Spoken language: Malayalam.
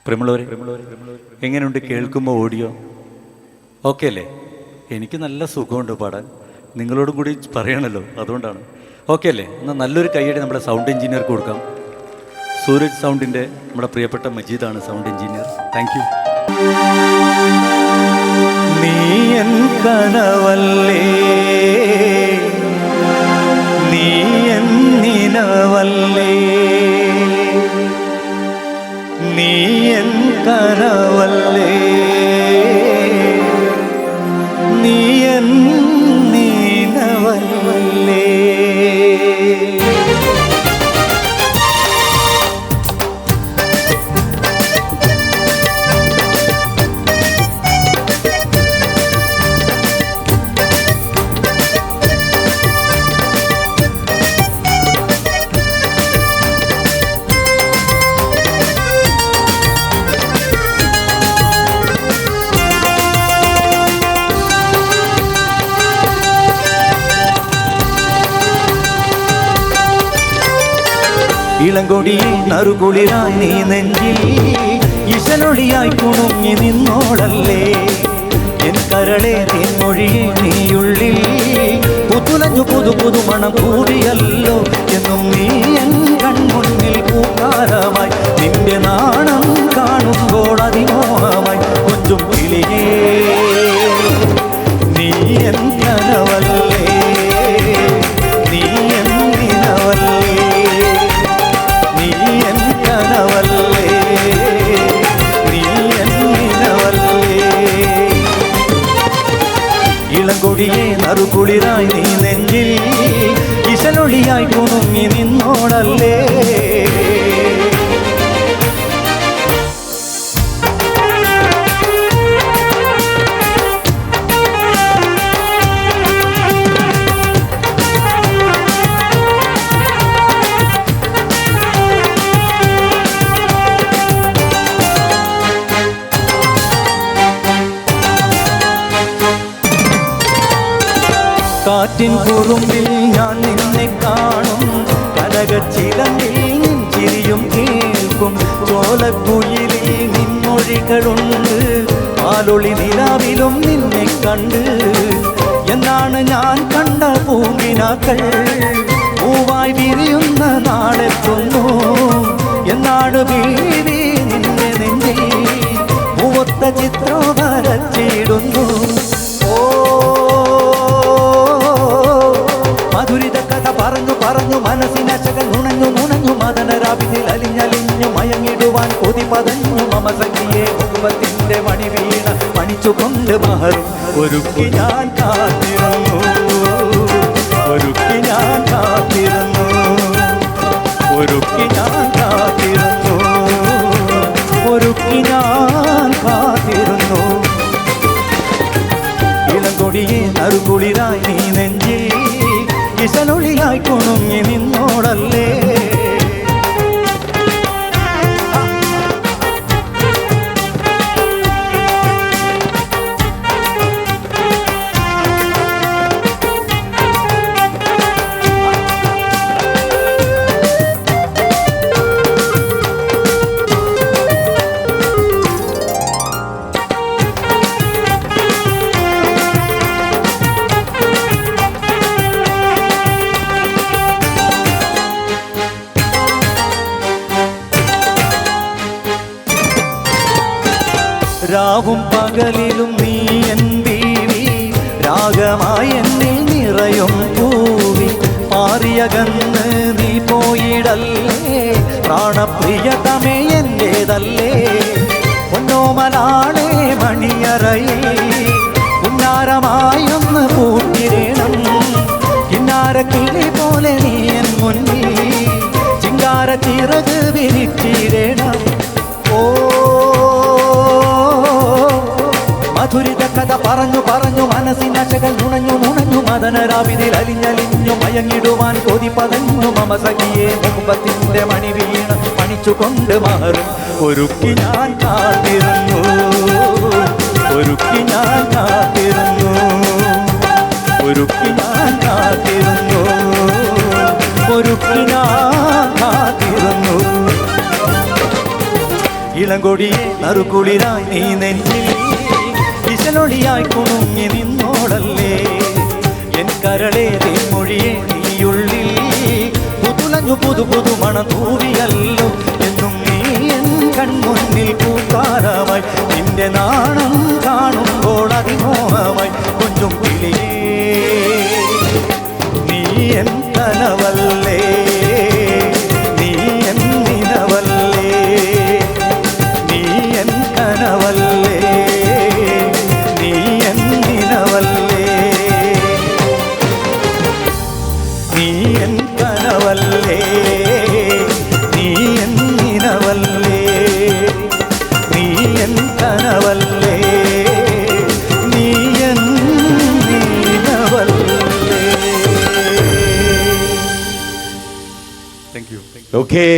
പ്രിയമുള്ളവരെ, എങ്ങനെയുണ്ട് കേൾക്കുമ്പോൾ ഓഡിയോ? ഓക്കെ അല്ലേ? എനിക്ക് നല്ല സുഖമുണ്ട് പാടാൻ. നിങ്ങളോടും കൂടി പറയണമല്ലോ, അതുകൊണ്ടാണ്. ഓക്കെ അല്ലേ? എന്നാൽ നല്ലൊരു കൈയടി നമ്മുടെ സൗണ്ട് എഞ്ചിനീയർക്ക് കൊടുക്കാം. സൂരജ് സൗണ്ടിൻ്റെ നമ്മുടെ പ്രിയപ്പെട്ട മജീദാണ് സൗണ്ട് എഞ്ചിനീയർ. Thank you. നീ എൻ കനവല്ലേ, നീ എൻ നിനവല്ലേ, നീ എൻ കനവല്ലേ, നീ എൻ നിനവല്ലേ. ഇളങ്കൊടിയെ നറുകുളിരായി നീ നെഞ്ചിൽ ഇശലൊളിയായി കുണുങ്ങി നിന്നോളല്ലേ, എൻ കരളെ തെന്മൊഴിയെ നീയുള്ളിൽ പുതുലഞ്ഞു പുതു പുതുമണം കൂടിയല്ലോ. എന്നും നീ എൻ കൺമുന്നിൽ പൂക്കാരമായി, നിന്റെ നാണം കാണുമ്പോൾ അതിമോഹമായി കൊഞ്ചും കിളിയേ, നീ എൻ കനവല്ലേ, നീ എൻ നിനവല്ലേ, നീ എൻ കനവല്ലേ, നീ എൻ നിനവല്ലേ. ഇളങ്കൊടിയെ നറുകുളിരായി നീ നെഞ്ചിൽ ഇശലൊളിയായി കുണുങ്ങി നിന്നോളല്ലേ. കാറ്റിൻ കുറുമ്പിൽ ഞാൻ നിന്നെ കാണും, കനകച്ചിലമ്പിൽ നിൻ ചിരിയും കേൾക്കും, ചോലക്കുയിലിൽ നിൻമൊഴികളുണ്ട്, പാലൊളി നിലാവിലും നിന്നെ കണ്ട്. എന്നാണ് ഞാൻ കണ്ട പൂങ്കിനാക്കൾ പൂവായി വിരിയുന്ന നാളെത്തുന്നു, എന്നാണ് ബീവി നിന്റെ നെഞ്ചിൽ പൂവൊത്ത ചിത്രം വരച്ചിടുന്നു. മധുരിത കഥ പറഞ്ഞു പറഞ്ഞു മനസ്സിനച്ചകൾ നുണഞ്ഞു നുണഞ്ഞു, മദനരാവിതിൽ അലിഞ്ഞലിഞ്ഞു മയങ്ങിടുവാൻ കൊതി പതഞ്ഞു. മമ സഖിയെ കുടുംബത്തിന്റെ മണി വീണ പണിച്ചുകൊണ്ട് മഹറും ഒരുക്കി ഞാൻ കാത്തിരുന്നു, ഒരുക്കി ഞാൻ കാത്തിരുന്നു, ഒരുക്കി ഞാൻ കാത്തിരുന്നു, ഒരുക്കി ഞാൻ കാത്തിരുന്നു. ഇളങ്കൊടിയെ നറുകുളിരായി നീ നെഞ്ചിൽ ഇശലൊളിയായി കുണുങ്ങി നിന്നോളല്ലേ. രാവും പകലിലും നീ എൻ ബീവി, രാഗമായി എന്നിൽ നിറയും പൂവി, പാറിയകന്ന് നീ പോയിടല്ലേ, പ്രാണപ്രിയതമേ എന്റേതല്ലേ. പൊന്നോമലാളെ മണിയറയിൽ ഉന്നാരമായൊന്ന് പൂട്ടിരേണം, കിന്നാരക്കിളി പോലെ നീ എൻ മുന്നിൽ ചിങ്കാര ചിറക് വിരിച്ചിടേണം. ഓ മധുരിത കഥ പറഞ്ഞു പറഞ്ഞു മനസ്സിനച്ചകൾ നുണഞ്ഞു നുണഞ്ഞു, മദനരാവിതിൽ അലിഞ്ഞലിഞ്ഞു മയങ്ങിടുവാൻ കൊതി പതഞ്ഞു. മമ സഖിയെ കുടുംബത്തിന്റെ മണി വീണ പണിച്ചുകൊണ്ട് മഹറും ഒരുക്കി ഞാൻ കാത്തിരുന്നു, ഒരുക്കി ഞാൻ കാത്തിരുന്നു, ഒരുക്കി ഞാൻ കാത്തിരുന്നു, ഒരുക്കി ഞാൻ കാത്തിരുന്നു. ഇളങ്കൊടിയെ നറുകുളിരായി നീ നെഞ്ചിൽ വിശലൊളിയായി കുണുങ്ങി നിന്നോടല്ലേ എൻ കരളെ മൊഴിയെ നീയുള്ളിൽ പുതുലഞ്ഞു പുതു മണം തൂവിയല്ലോ എന്നും നീ എൻ കൺമുന്നിൽ പൂക്കാരമായി നിന്റെ നാണം കാണുമ്പോൾ അതിമോഹമായി കൊഞ്ചും കിളിയേ നീ എൻ കനവല്ലേ നീ എൻ നിനവല്ലേ നീ എൻ കനവല്ലേ നീ എൻ നിനവല്ലേ നീ എൻ കനവല്ലേ നീ എൻ നിനവല്ലേ നീ എൻ കനവല്ലേ നീ എൻ നിനവല്ലേ. Thank you. Okay.